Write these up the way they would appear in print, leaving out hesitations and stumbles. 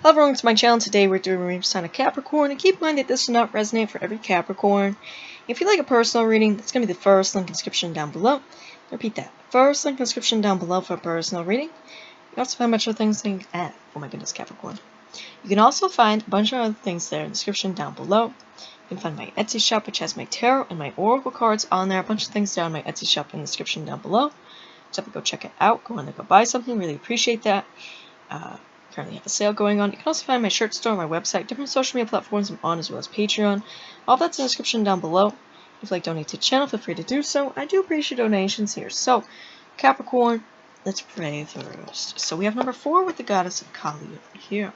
Hello everyone, to my channel. Today we're doing a reading sign of Capricorn, and keep in mind that this will not resonate for every Capricorn. If you like a personal reading, that's going to be the first link in the description down below. Repeat that. First link in the description down below for a personal reading. You also find a bunch of things oh my goodness, Capricorn. You can also find a bunch of other things there in the description down below. You can find my Etsy shop, which has my tarot and my oracle cards on there. A bunch of things down my Etsy shop in the description down below. So go check it out. Go on there, go buy something. Really appreciate that. Currently have a sale going on. You can also find my shirt store on my website, different social media platforms I'm on, as well as Patreon. All that's in the description down below. If you'd like to donate to the channel, feel free to do so. I do appreciate donations here. So, Capricorn, let's pray first. So we have number 4 with the goddess of Kali over here.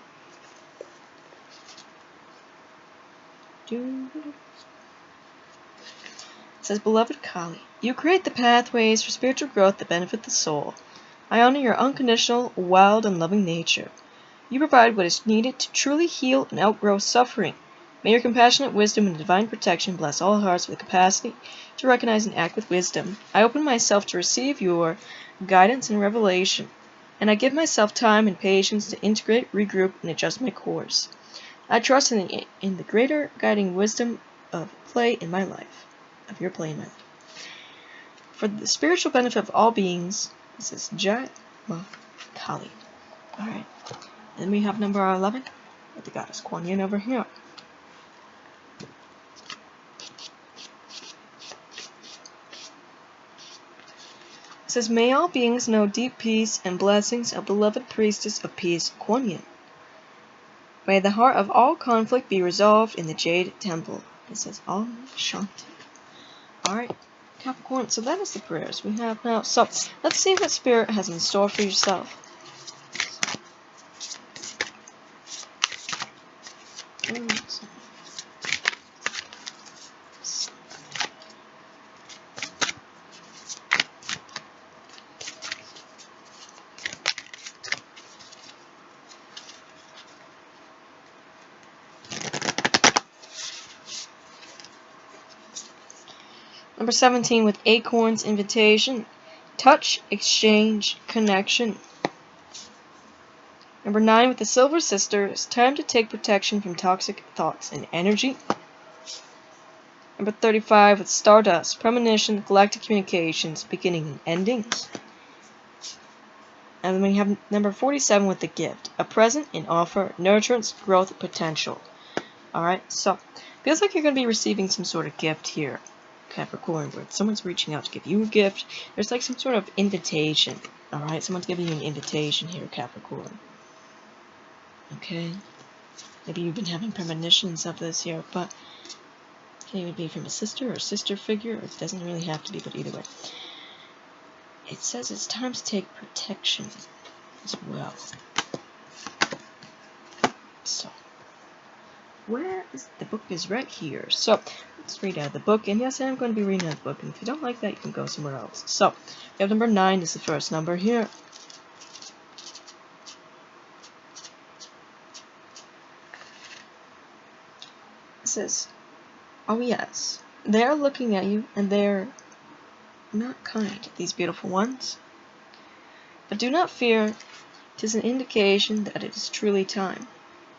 It says, Beloved Kali, you create the pathways for spiritual growth that benefit the soul. I honor your unconditional, wild, and loving nature. You provide what is needed to truly heal and outgrow suffering. May your compassionate wisdom and divine protection bless all hearts with the capacity to recognize and act with wisdom. I open myself to receive your guidance and revelation, and I give myself time and patience to integrate, regroup, and adjust my course. I trust in the greater guiding wisdom of play in my life, For the spiritual benefit of all beings, this is Jai Ma Kali. Alright. Then we have number 11 with the goddess Kuan Yin over here. It says, May all beings know deep peace and blessings of beloved priestess of peace, Kuan Yin. May the heart of all conflict be resolved in the Jade Temple. It says, Om Shanti. Alright, Capricorn, so that is the prayers we have now. So, let's see what Spirit has in store for yourself. Number 17 with Acorn's Invitation. Touch, exchange, connection. Number 9 with the Silver Sisters. Time to take protection from toxic thoughts and energy. Number 35 with Stardust. Premonition, galactic communications, beginning and endings. And then we have number 47 with the Gift. A present and offer, nurturance, growth, potential. Alright, so feels like you're going to be receiving some sort of gift here, Capricorn, where someone's reaching out to give you a gift. There's like some sort of invitation. Alright, someone's giving you an invitation here, Capricorn. Okay? Maybe you've been having premonitions of this here, but it can even be from a sister or a sister figure. It doesn't really have to be, but either way. It says it's time to take protection as well. So, where is the book is right here. So, let's read out of the book. And yes, I am going to be reading out of the book. And if you don't like that, you can go somewhere else. So, we have number 9 is the first number here. It says, oh yes, they are looking at you and they're not kind, these beautiful ones. But do not fear, 'tis an indication that it is truly time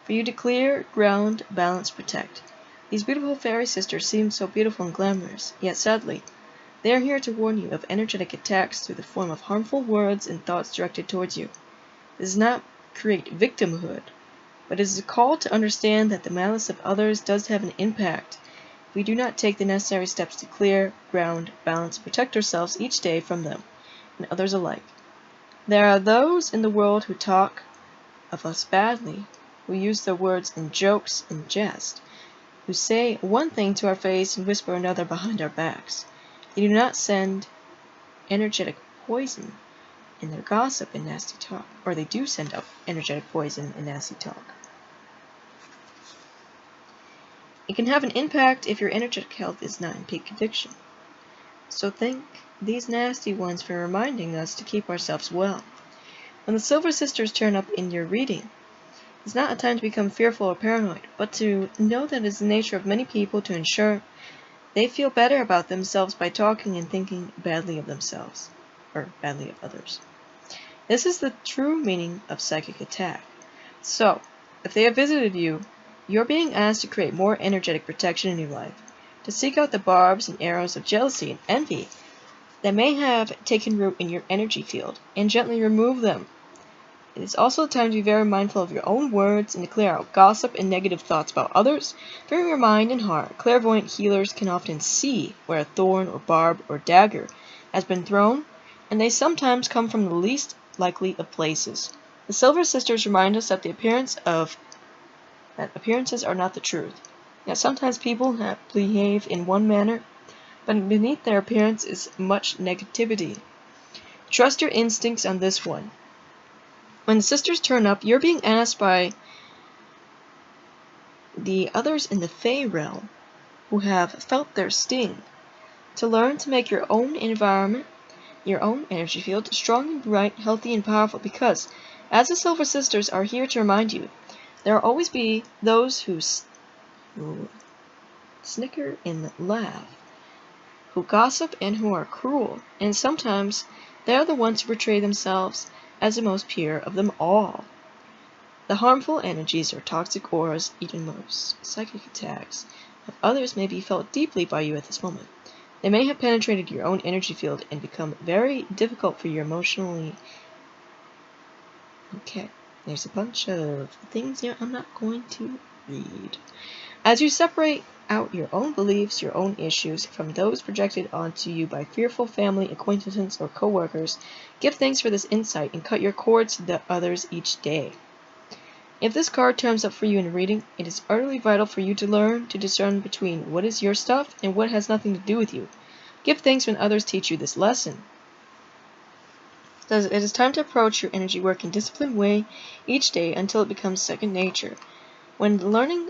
for you to clear, ground, balance, protect. These beautiful fairy sisters seem so beautiful and glamorous, yet sadly, they are here to warn you of energetic attacks through the form of harmful words and thoughts directed towards you. This does not create victimhood, but it is a call to understand that the malice of others does have an impact if we do not take the necessary steps to clear, ground, balance, protect ourselves each day from them, and others alike. There are those in the world who talk of us badly, who use their words in jokes and jest, who say one thing to our face and whisper another behind our backs. They do not send energetic poison in their gossip and nasty talk, or they do send out energetic poison and nasty talk. It can have an impact if your energetic health is not in peak condition. So thank these nasty ones for reminding us to keep ourselves well. When the Silver Sisters turn up in your reading, it's not a time to become fearful or paranoid, but to know that it is the nature of many people to ensure they feel better about themselves by talking and thinking badly of themselves, or badly of others. This is the true meaning of psychic attack. So, If they have visited you, you're being asked to create more energetic protection in your life, to seek out the barbs and arrows of jealousy and envy that may have taken root in your energy field, and gently remove them. It is also time to be very mindful of your own words and to clear out gossip and negative thoughts about others from your mind and heart. Clairvoyant healers can often see where a thorn or barb or dagger has been thrown, and they sometimes come from the least likely of places. The Silver Sisters remind us that appearances are not the truth. Yet sometimes people behave in one manner, but beneath their appearance is much negativity. Trust your instincts on this one. When the sisters turn up, you're being asked by the others in the Fey realm, who have felt their sting, to learn to make your own environment, your own energy field, strong and bright, healthy and powerful, because, as the Silver Sisters are here to remind you, there will always be those who snicker and laugh, who gossip and who are cruel, and sometimes they are the ones who portray themselves as the most pure of them all. The harmful energies or toxic auras, even most psychic attacks of others, may be felt deeply by you at this moment. They may have penetrated your own energy field and become very difficult for you emotionally. Okay, there's a bunch of things here I'm not going to read. As you separate out your own beliefs, your own issues, from those projected onto you by fearful family, acquaintances, or co-workers, give thanks for this insight and cut your cords to the others each day. If this card turns up for you in a reading, it is utterly vital for you to learn to discern between what is your stuff and what has nothing to do with you. Give thanks when others teach you this lesson. It is time to approach your energy work in a disciplined way each day until it becomes second nature. When learning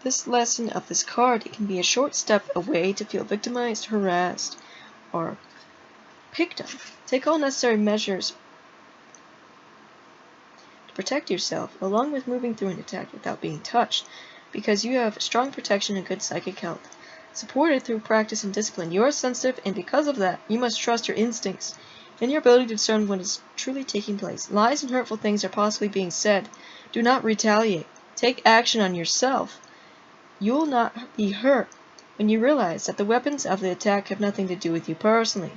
this lesson of this card, it can be a short step away to feel victimized, harassed, or picked on. Take all necessary measures to protect yourself, along with moving through an attack without being touched, because you have strong protection and good psychic health. Supported through practice and discipline, you are sensitive, and because of that, you must trust your instincts and your ability to discern what is truly taking place. Lies and hurtful things are possibly being said. Do not retaliate. Take action on yourself. You will not be hurt when you realize that the weapons of the attack have nothing to do with you personally.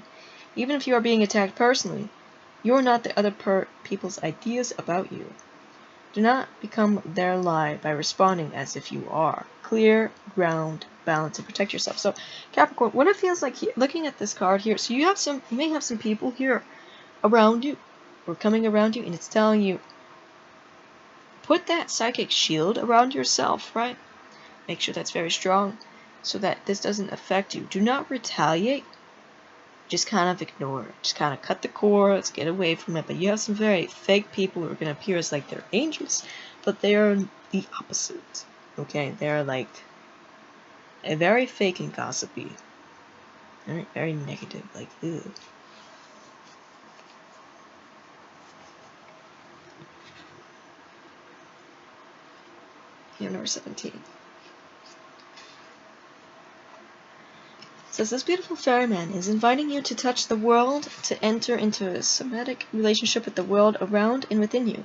Even if you are being attacked personally, you are not the other people's ideas about you. Do not become their lie by responding as if you are. Clear ground, balance, and protect yourself. So, Capricorn, what it feels like looking at this card here, so you may have some people here around you, or coming around you, and it's telling you, put that psychic shield around yourself, right? Make sure that's very strong so that this doesn't affect you. Do not retaliate. Just kind of ignore it. Just kind of cut the cords, get away from it. But you have some very fake people who are going to appear as like they're angels, but they are the opposite. Okay? They're like very fake and gossipy. Very, very negative. Like, ew. Here, number 17. Says this beautiful ferryman is inviting you to touch the world, to enter into a somatic relationship with the world around and within you,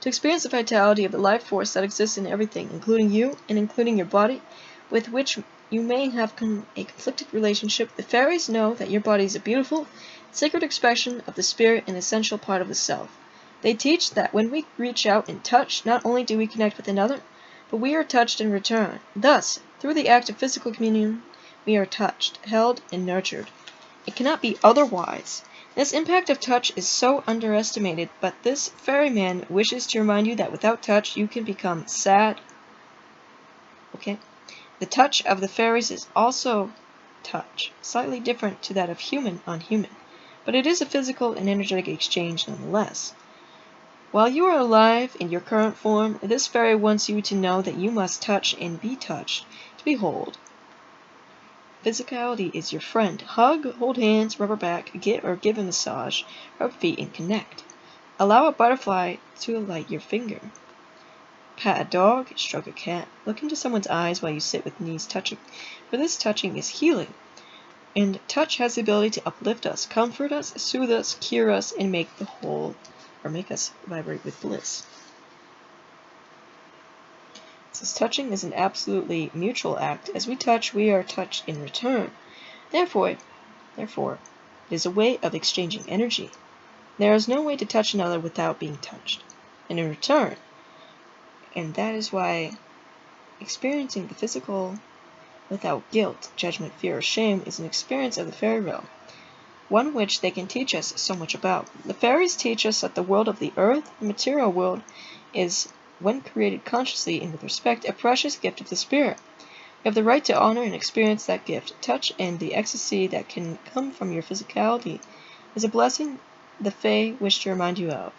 to experience the vitality of the life force that exists in everything, including you and including your body, with which you may have a conflicted relationship. The fairies know that your body is a beautiful, sacred expression of the spirit and essential part of the self. They teach that when we reach out and touch, not only do we connect with another, but we are touched in return. Thus, through the act of physical communion, we are touched, held, and nurtured. It cannot be otherwise. This impact of touch is so underestimated, but this ferryman wishes to remind you that without touch, you can become sad. Okay? The touch of the fairies is also touch, slightly different to that of human on human, but it is a physical and energetic exchange nonetheless. While you are alive in your current form, this fairy wants you to know that you must touch and be touched, to behold. Physicality is your friend. Hug, hold hands, rub her back, get or give a massage, rub feet, and connect. Allow a butterfly to alight your finger. Pat a dog, stroke a cat. Look into someone's eyes while you sit with knees touching, for this touching is healing. And touch has the ability to uplift us, comfort us, soothe us, cure us, and make us vibrate with bliss. Since touching is an absolutely mutual act, as we touch, we are touched in return. Therefore, it is a way of exchanging energy. There is no way to touch another without being touched, and in return. And that is why experiencing the physical without guilt, judgment, fear, or shame is an experience of the fairy realm, one which they can teach us so much about. The fairies teach us that the world of the earth, the material world, is, when created consciously and with respect, a precious gift of the spirit. You have the right to honor and experience that gift. Touch and the ecstasy that can come from your physicality is a blessing the Fae wish to remind you of.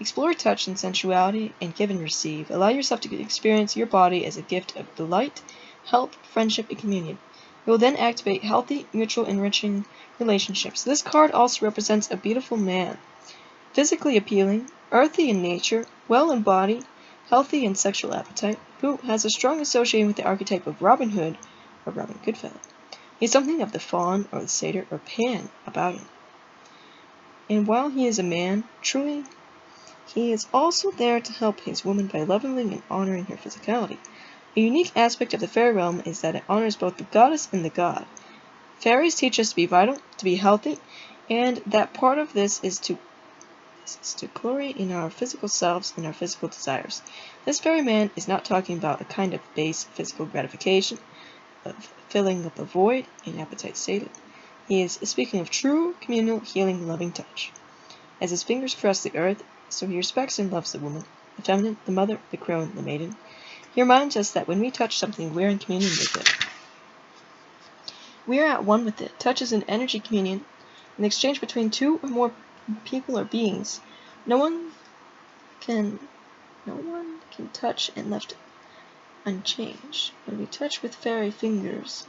Explore touch and sensuality, and give and receive. Allow yourself to experience your body as a gift of delight, help, friendship, and communion. You will then activate healthy, mutual, enriching relationships. This card also represents a beautiful man, physically appealing, earthy in nature, well in body, healthy in sexual appetite, who has a strong association with the archetype of Robin Hood or Robin Goodfellow. He has something of the faun or the satyr or Pan about him. And while he is a man, truly, he is also there to help his woman by leveling and honoring her physicality. A unique aspect of the fairy realm is that it honors both the goddess and the god. Fairies teach us to be vital, to be healthy, and that part of this is to glory in our physical selves and our physical desires. This fairy man is not talking about a kind of base physical gratification, of filling up a void and appetite sated. He is speaking of true, communal, healing, loving touch. As his fingers caress the earth, so he respects and loves the woman, the feminine, the mother, the crone, the maiden. He reminds us that when we touch something, we are in communion with it. We are at one with it. Touch is an energy communion, an exchange between two or more people or beings. No one can touch and left unchanged. When we touch with fairy fingers,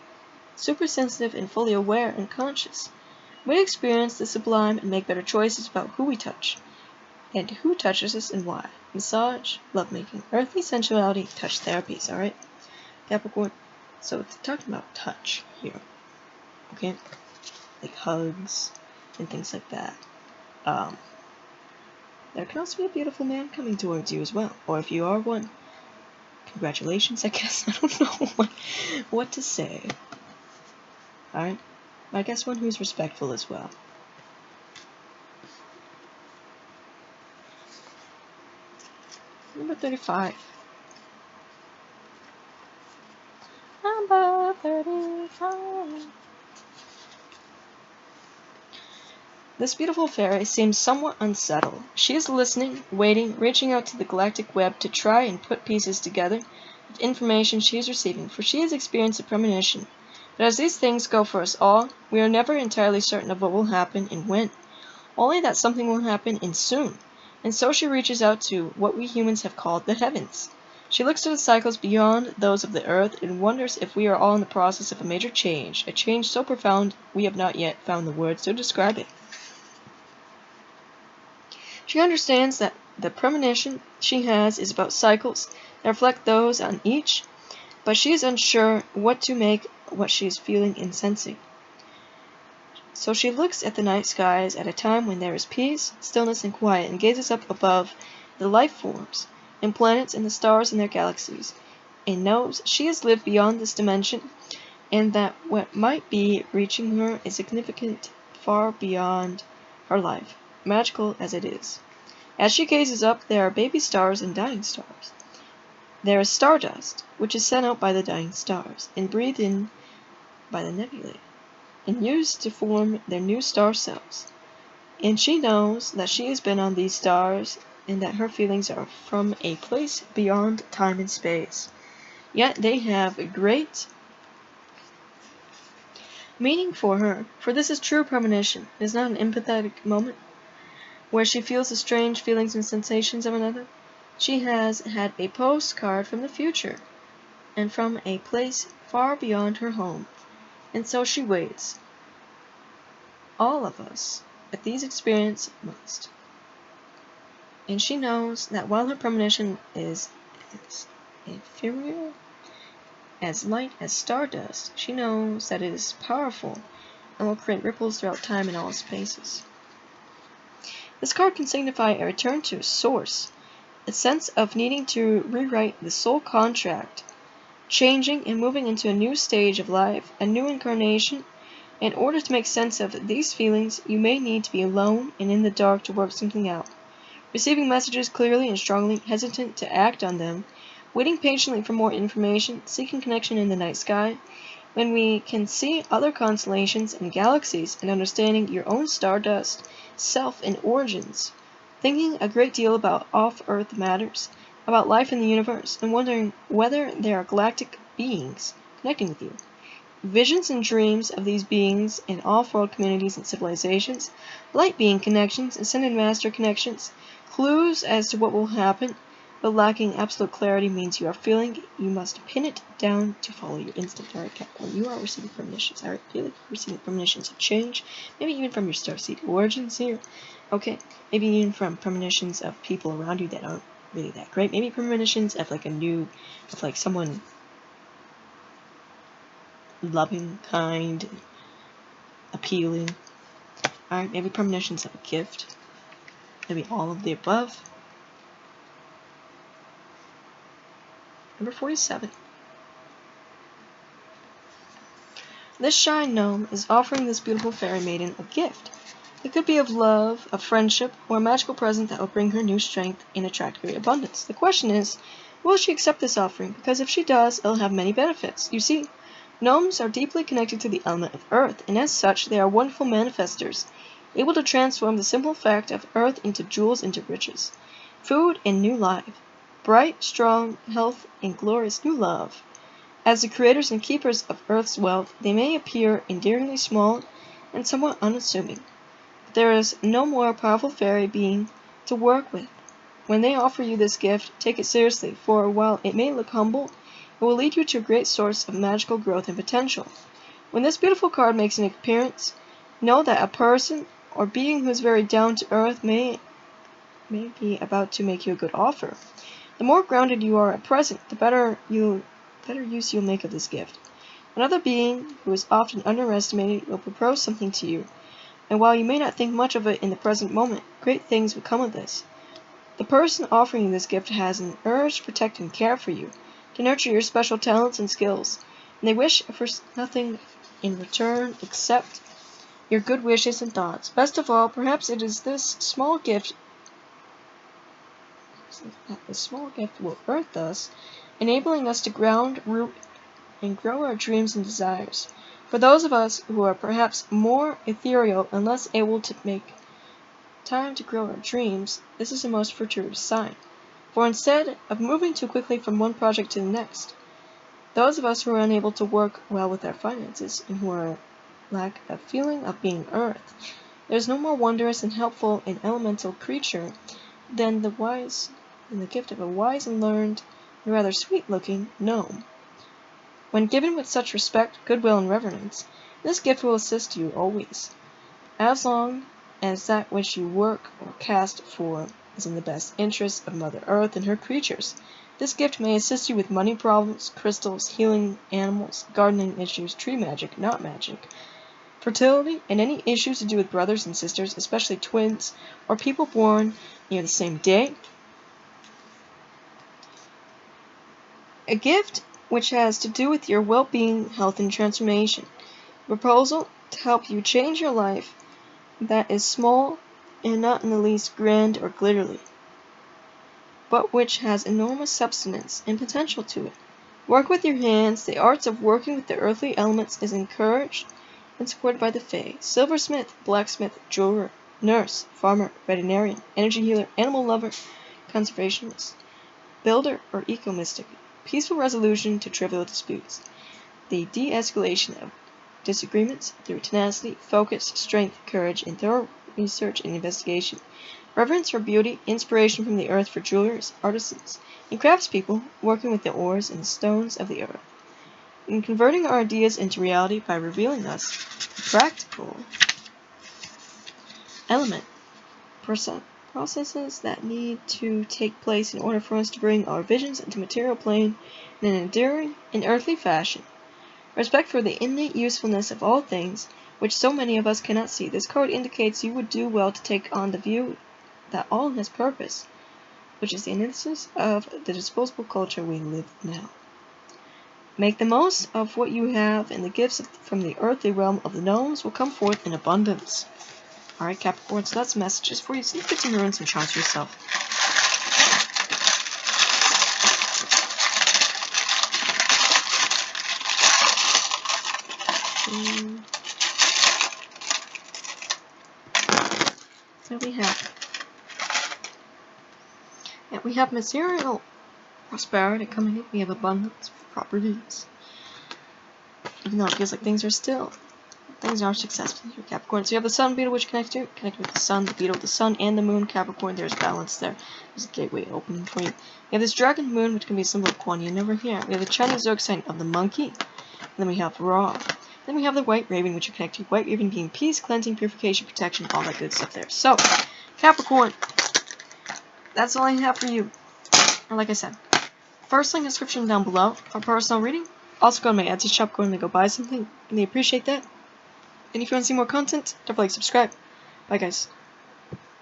super sensitive and fully aware and conscious, we experience the sublime and make better choices about who we touch, and who touches us and why. Massage, lovemaking, earthly sensuality, touch therapies, alright? Capricorn. So it's talking about touch here. Okay? Like hugs and things like that. There can also be a beautiful man coming towards you as well. Or if you are one, congratulations, I guess. I don't know what to say. Alright? I guess one who's respectful as well. Number 35. Number 35. This beautiful fairy seems somewhat unsettled. She is listening, waiting, reaching out to the galactic web to try and put pieces together of information she is receiving, for she has experienced a premonition. But as these things go for us all, we are never entirely certain of what will happen and when. Only that something will happen and soon. And so she reaches out to what we humans have called the heavens. She looks to the cycles beyond those of the earth and wonders if we are all in the process of a major change, a change so profound we have not yet found the words to describe it. She understands that the premonition she has is about cycles that reflect those on each, but she is unsure what to make what she is feeling and sensing. So she looks at the night skies at a time when there is peace, stillness, and quiet, and gazes up above the life forms and planets and the stars in their galaxies, and knows she has lived beyond this dimension, and that what might be reaching her is significant far beyond her life, magical as it is. As she gazes up, there are baby stars and dying stars. There is stardust, which is sent out by the dying stars, and breathed in by the nebulae, and used to form their new star cells. And she knows that she has been on these stars, and that her feelings are from a place beyond time and space. Yet they have a great meaning for her, for this is true premonition. It is not an empathetic moment, where she feels the strange feelings and sensations of another. She has had a postcard from the future, and from a place far beyond her home, and so she waits. All of us, at these experiences, must. And she knows that while her premonition is as ephemeral, as light as stardust, she knows that it is powerful and will create ripples throughout time and all spaces. This card can signify a return to source, a sense of needing to rewrite the soul contract, changing and moving into a new stage of life, a new incarnation. In order to make sense of these feelings, you may need to be alone and in the dark to work something out. Receiving messages clearly and strongly, hesitant to act on them, waiting patiently for more information, seeking connection in the night sky. When we can see other constellations and galaxies and understanding your own stardust, self, and origins. Thinking a great deal about off-Earth matters, about life in the universe, and wondering whether there are galactic beings connecting with you. Visions and dreams of these beings in off-world communities and civilizations, light being connections, ascended master connections, clues as to what will happen, but lacking absolute clarity means you are feeling you must pin it down to follow your instinct. Alright, Capricorn, you are receiving premonitions. Alright, feel like you're receiving premonitions of change, maybe even from your starseed origins here. Okay, maybe even from premonitions of people around you that aren't really that great. Maybe premonitions of like someone loving, kind, appealing. Alright, maybe premonitions of a gift. Maybe all of the above. Number 47. This shy gnome is offering this beautiful fairy maiden a gift. It could be of love, of friendship, or a magical present that will bring her new strength and attract great abundance. The question is, will she accept this offering? Because if she does, it'll have many benefits. You see, gnomes are deeply connected to the element of earth, and as such, they are wonderful manifestors, able to transform the simple fact of earth into jewels, into riches, food, and new life, bright, strong, health, and glorious new love. As the creators and keepers of earth's wealth, they may appear endearingly small and somewhat unassuming, but there is no more powerful fairy being to work with. When they offer you this gift, take it seriously, for while it may look humble, it will lead you to a great source of magical growth and potential. When this beautiful card makes an appearance, know that a person or being who is very down to earth may be about to make you a good offer. The more grounded you are at present, the better use you'll make of this gift. Another being, who is often underestimated, will propose something to you, and while you may not think much of it in the present moment, great things will come of this. The person offering you this gift has an urge to protect and care for you, to nurture your special talents and skills, and they wish for nothing in return except your good wishes and thoughts. Best of all, perhaps it is this small gift will earth us, enabling us to ground, root, and grow our dreams and desires. For those of us who are perhaps more ethereal and less able to make time to grow our dreams, this is a most fortuitous sign. For instead of moving too quickly from one project to the next, those of us who are unable to work well with our finances and who lack a feeling of being earth, there is no more wondrous and helpful and elemental creature than the gift of a wise and learned and rather sweet-looking gnome. When given with such respect, goodwill, and reverence, this gift will assist you always, as long as that which you work or cast for is in the best interest of Mother Earth and her creatures. This gift may assist you with money problems, crystals, healing animals, gardening issues, tree magic, knot magic, fertility, and any issues to do with brothers and sisters, especially twins, or people born near the same day. A gift which has to do with your well-being, health, and transformation. A proposal to help you change your life that is small and not in the least grand or glittery, but which has enormous substance and potential to it. Work with your hands. The arts of working with the earthly elements is encouraged and supported by the Fae. Silversmith, blacksmith, jeweler, nurse, farmer, veterinarian, energy healer, animal lover, conservationist, builder, or eco-mystic. Peaceful resolution to trivial disputes. The de-escalation of disagreements through tenacity, focus, strength, courage, and thorough research and investigation. Reverence for beauty, inspiration from the earth for jewelers, artisans, and craftspeople working with the ores and stones of the earth. In converting our ideas into reality by revealing us the practical element, processes that need to take place in order for us to bring our visions into material plane in an enduring and earthly fashion. Respect for the innate usefulness of all things, which so many of us cannot see. This card indicates you would do well to take on the view that all has purpose. which is the antithesis of the disposable culture we live now. Make the most of what you have, and the gifts from the earthly realm of the gnomes will come forth in abundance. Alright, Capricorn, so that's messages for you. So you get some runes and charts for yourself. So we have material prosperity coming in. We have abundance, properties. Even though it feels like things are successful here, Capricorn. So you have the sun beetle, which connect with the sun, the beetle, the sun, and the moon, Capricorn. There's balance there. There's a gateway opening for you. You have this dragon moon, which can be a symbol of Kuan Yin over here. We have the Chinese zodiac sign of the monkey. And then we have Ra. Then we have the white raven, which you connect to. White raven being peace, cleansing, purification, protection, all that good stuff there. So, Capricorn, that's all I have for you. And like I said, first link in the description down below for personal reading. Also go to my Etsy shop, go and go buy something, and they appreciate that. And if you want to see more content, don't forget to subscribe. Bye guys.